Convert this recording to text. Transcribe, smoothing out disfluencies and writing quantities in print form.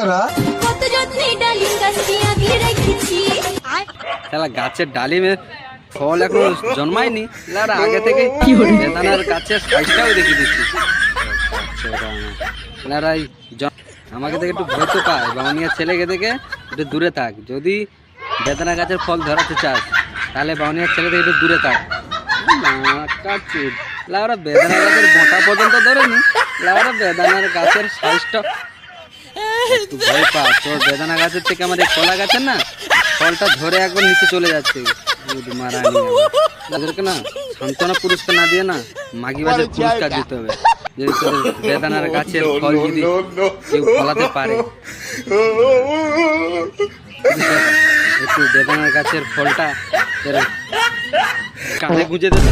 जरा শালা গাছের ডালিমে ফল এখনো জন্মায়নি, লারা আগে থেকে বেদানার গাছের সাইজটাও দেখিয়ে দিচ্ছি। লারা আমাকে দেখে একটু ভয় তো পায়, বাউনিয়ার ছেলেকে দেখে একটু দূরে থাক। যদি বেদানা গাছের ফল ধরাতে চাস তাহলে বাউনিয়ার ছেলে থেকে একটু দূরে থাক। লাউরা বেদানা গাছের মোটা পর্যন্ত ধরেনি, লাউরা বেদানার গাছের সাইজটা একটু ভয় পা। তোর বেদানা গাছের থেকে আমার এই কলা গাছের না ফলটা ধরে একবার নিচে চলে যাচ্ছে। তাদেরকে না সান্ত্বনা পুরস্কার না দিয়ে না মাগি বাজার পুরস্কার দিতে হবে। যদি তোর বেদানার গাছের ফল যদি কেউ ফলাতে পারে, একটু বেদানার গাছের ফলটা কাঁধে গুঁজে দেবে।